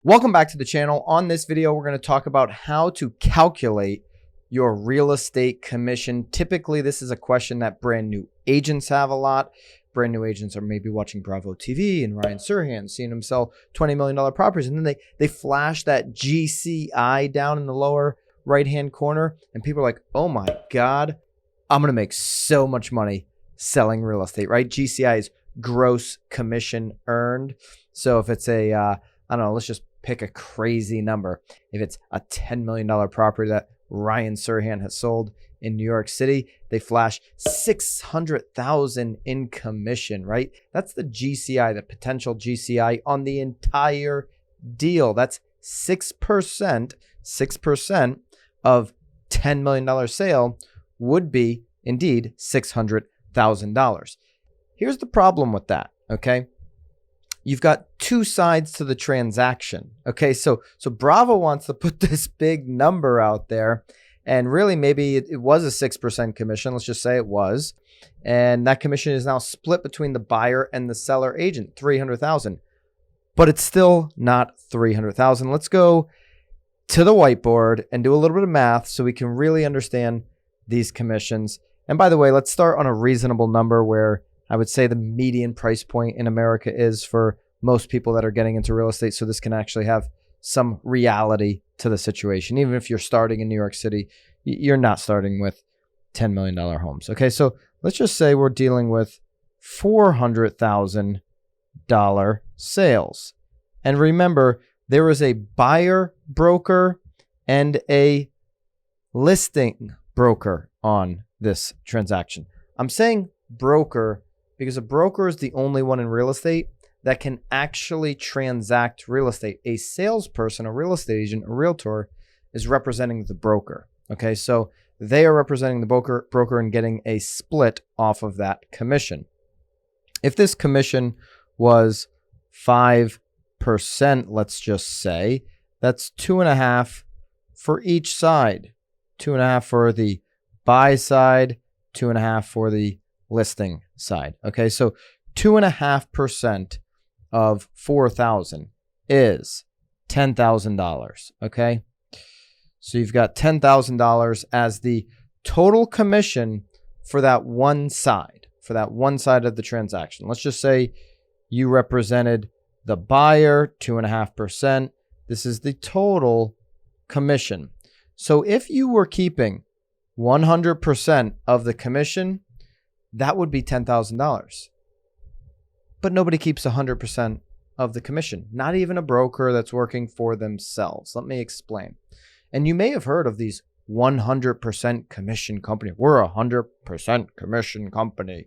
Welcome back to the channel. On this video, we're going to talk about how to calculate your real estate commission. Typically, this is a question that brand new agents have a lot. Brand new agents are maybe watching Bravo TV and Ryan Serhant, seeing them sell $20 million properties. And then they flash that GCI down in the lower right-hand corner. And people are like, oh my God, I'm going to make so much money selling real estate, right? GCI is gross commission earned. So if it's a, I don't know, let's just pick a crazy number. If it's a $10 million property that Ryan Serhant has sold in New York City, they flash $600,000 in commission, right? That's the GCI, the potential GCI on the entire deal. That's 6% of $10 million sale would be indeed $600,000. Here's the problem with that, okay? You've got two sides to the transaction. Okay, so Bravo wants to put this big number out there, and really maybe it was a 6% commission. Let's just say it was, and that commission is now split between the buyer and the seller agent, $300,000. But it's still not $300,000. Let's go to the whiteboard and do a little bit of math so we can really understand these commissions. And by the way, let's start on a reasonable number where I would say the median price point in America is for most people that are getting into real estate. So this can actually have some reality to the situation. Even if you're starting in New York City, you're not starting with $10 million homes. Okay, so let's just say we're dealing with $400,000 sales. And remember, there is a buyer broker and a listing broker on this transaction. I'm saying broker because a broker is the only one in real estate that can actually transact real estate. A salesperson, a real estate agent, a realtor is representing the broker. Okay, so they are representing the broker and getting a split off of that commission. If this commission was 5%, let's just say, that's 2.5 for each side. 2.5 for the buy side, 2.5 for the listing side. Okay, so 2.5% of 4,000 is $10,000. Okay, so you've got $10,000 as the total commission for that one side, of the transaction. Let's just say you represented the buyer, 2.5%. This is the total commission. So if you were keeping 100% of the commission, that would be $10,000. But nobody keeps 100% of the commission, not even a broker that's working for themselves. Let me explain. And you may have heard of these 100% commission company. We're a 100% commission company.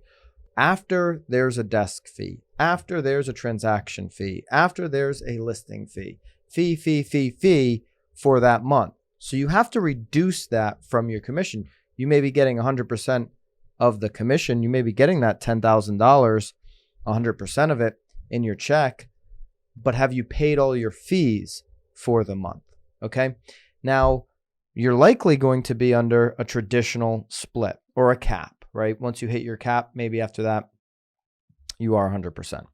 After there's a desk fee, after there's a transaction fee, after there's a listing fee, fee for that month. So you have to reduce that from your commission. You may be getting 100% of the commission. You may be getting that $10,000, 100% of it in your check, but have you paid all your fees for the month? Okay. Now, you're likely going to be under a traditional split or a cap, right? Once you hit your cap, maybe after that, you are 100%.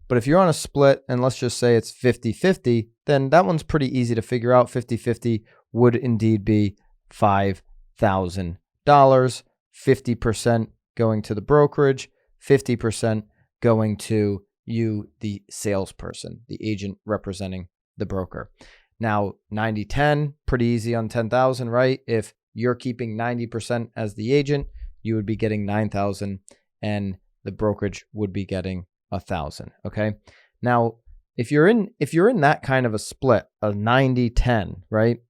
But if you're on a split, and let's just say it's 50-50, then that one's pretty easy to figure out. 50-50 would indeed be $5,000. 50% going to the brokerage, 50% going to you, the salesperson, the agent representing the broker. Now, 90-10, pretty easy on 10,000, right? If you're keeping 90% as the agent, you would be getting 9,000 and the brokerage would be getting 1,000, okay? Now, if you're in that kind of a split, a 90-10, right?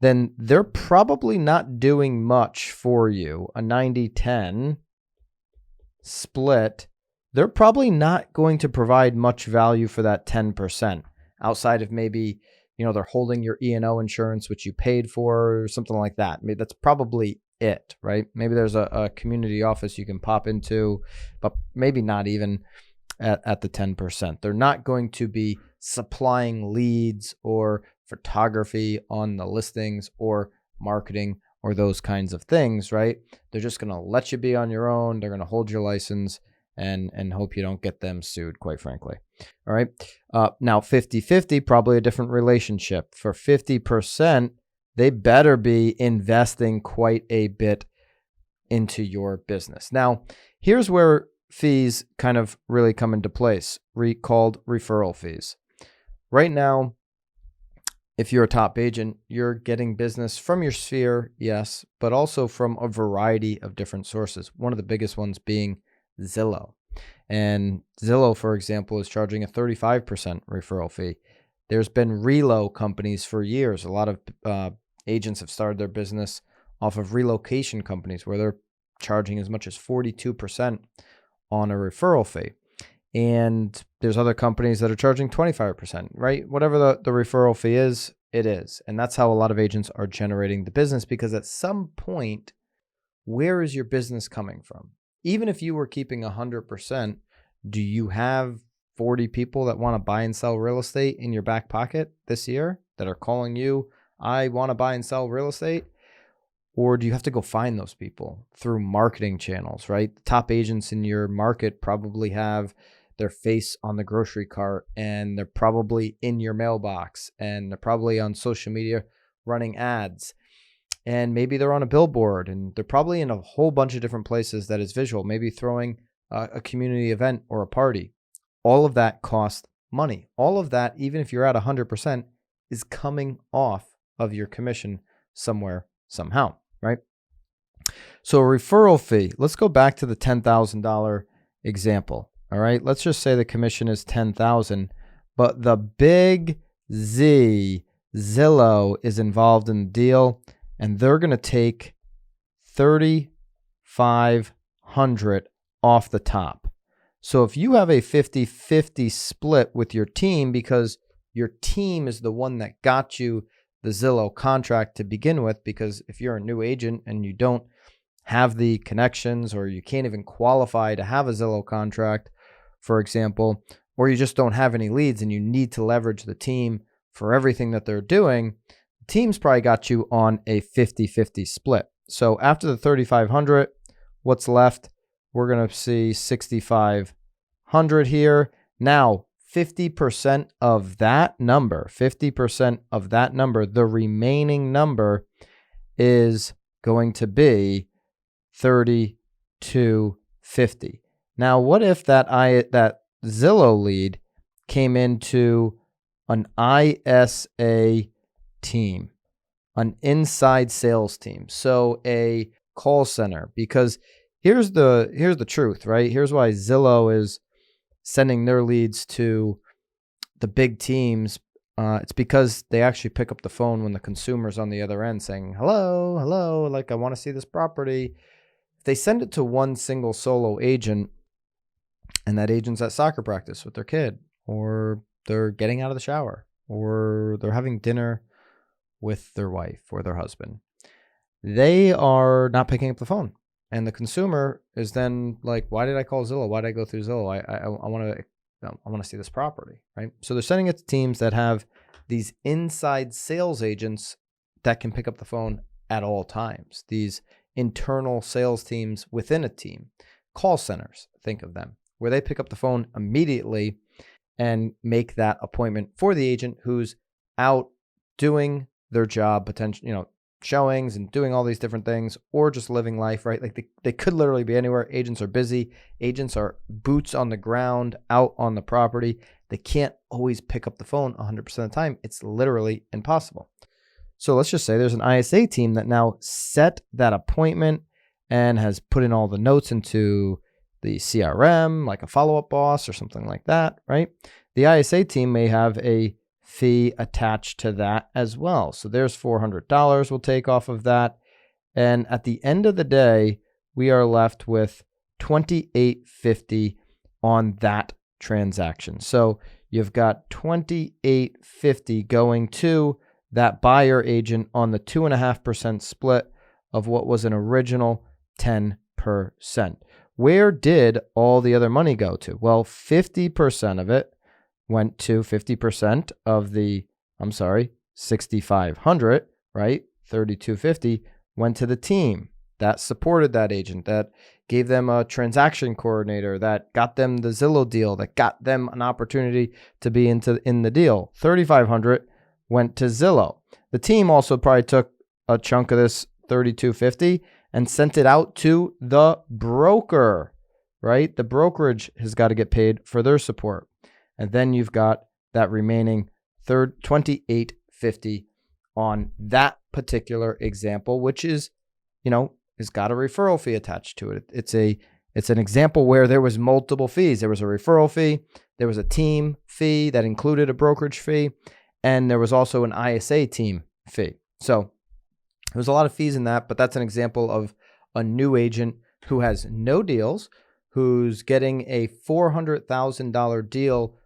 Then they're probably not doing much for you. A 90-10 split, they're probably not going to provide much value for that 10% outside of maybe, they're holding your E&O insurance, which you paid for or something like that. Maybe that's probably it, right? Maybe there's a community office you can pop into, but maybe not even at the 10%. They're not going to be supplying leads or photography on the listings or marketing or those kinds of things, right? They're just going to let you be on your own. They're going to hold your license and hope you don't get them sued, quite frankly. All right. Now 50-50, probably a different relationship. For 50%, they better be investing quite a bit into your business. Now, here's where fees kind of really come into place, called referral fees. Right now, if you're a top agent, you're getting business from your sphere, yes, but also from a variety of different sources. One of the biggest ones being Zillow. And Zillow, for example, is charging a 35% referral fee. There's been relo companies for years. A lot of agents have started their business off of relocation companies where they're charging as much as 42% on a referral fee. And there's other companies that are charging 25%, right? Whatever the referral fee is, it is. And that's how a lot of agents are generating the business, because at some point, where is your business coming from? Even if you were keeping 100%, do you have 40 people that want to buy and sell real estate in your back pocket this year that are calling you, I want to buy and sell real estate? Or do you have to go find those people through marketing channels, right? The top agents in your market probably have their face on the grocery cart, and they're probably in your mailbox, and they're probably on social media running ads, and maybe they're on a billboard, and they're probably in a whole bunch of different places that is visual, maybe throwing a community event or a party. All of that costs money. All of that, even if you're at 100%, is coming off of your commission somewhere, somehow, right? So a referral fee, let's go back to the $10,000 example. All right, let's just say the commission is $10,000, but the big Z, Zillow, is involved in the deal, and they're going to take $3,500 off the top. So if you have a 50-50 split with your team, because your team is the one that got you the Zillow contract to begin with, because if you're a new agent and you don't have the connections, or you can't even qualify to have a Zillow contract, for example, or you just don't have any leads and you need to leverage the team for everything that they're doing, the team's probably got you on a 50-50 split. So after the $3,500, what's left? We're going to see $6,500 here. Now, 50% of that number, the remaining number is going to be $3,250. Now, what if that Zillow lead came into an ISA team, an inside sales team, so a call center? Because here's the truth, right? Here's why Zillow is sending their leads to the big teams. It's because they actually pick up the phone when the consumer's on the other end saying, hello, like, I want to see this property. If they send it to one single solo agent, and that agent's at soccer practice with their kid, or they're getting out of the shower, or they're having dinner with their wife or their husband, they are not picking up the phone. And the consumer is then like, why did I call Zillow? Why did I go through Zillow? I want to see this property, right? So they're sending it to teams that have these inside sales agents that can pick up the phone at all times. These internal sales teams within a team, call centers, think of them, where they pick up the phone immediately and make that appointment for the agent who's out doing their job, potentially, showings and doing all these different things, or just living life, right? Like they could literally be anywhere. Agents are busy. Agents are boots on the ground, out on the property. They can't always pick up the phone 100% of the time. It's literally impossible. So let's just say there's an ISA team that now set that appointment and has put in all the notes into the CRM, like a follow-up boss or something like that, right? The ISA team may have a fee attached to that as well. So there's $400 we'll take off of that. And at the end of the day, we are left with $2,850 on that transaction. So you've got $2,850 going to that buyer agent on the 2.5% split of what was an original 10%. Where did all the other money go to? Well, 50% of it went to 50% of the, $6,500, right? $3,250 went to the team. that supported that agent, that gave them a transaction coordinator, that got them the Zillow deal, that got them an opportunity to be in the deal. $3,500 went to Zillow. The team also probably took a chunk of this $3,250 and sent it out to the broker, right? The brokerage has got to get paid for their support. And then you've got that remaining $2,850 on that particular example, which is, has got a referral fee attached to it. It's an example where there was multiple fees. There was a referral fee, there was a team fee that included a brokerage fee, and there was also an ISA team fee. So there was a lot of fees in that, but that's an example of a new agent who has no deals, who's getting a $400,000 deal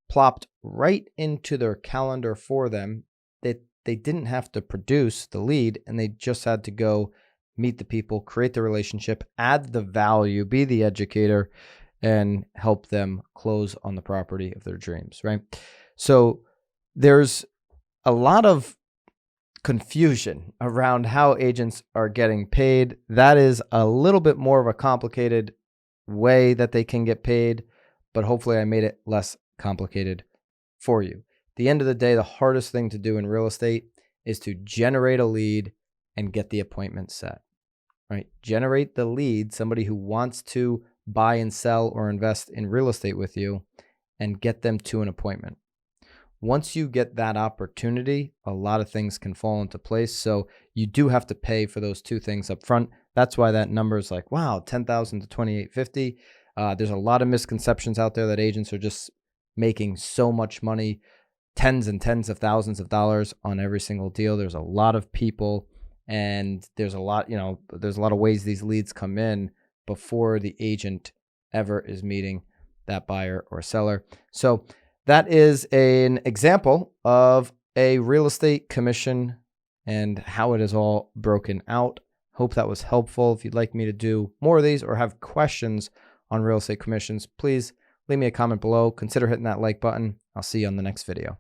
plopped right into their calendar for them. They didn't have to produce the lead, and they just had to go meet the people, create the relationship, add the value, be the educator, and help them close on the property of their dreams, right? So there's a lot of confusion around how agents are getting paid. That is a little bit more of a complicated way that they can get paid, but hopefully I made it less complicated for you. At the end of the day, the hardest thing to do in real estate is to generate a lead and get the appointment set, right? Generate the lead, somebody who wants to buy and sell or invest in real estate with you, and get them to an appointment. Once you get that opportunity, a lot of things can fall into place. So you do have to pay for those two things up front. That's why that number is like, wow, $10,000 to $2,850. There's a lot of misconceptions out there that agents are just making so much money, tens and tens of thousands of dollars on every single deal. There's a lot of people, and there's a lot of ways these leads come in before the agent ever is meeting that buyer or seller. So that is an example of a real estate commission and how it is all broken out. Hope that was helpful. If you'd like me to do more of these or have questions on real estate commissions, please leave me a comment below. Consider hitting that like button. I'll see you on the next video.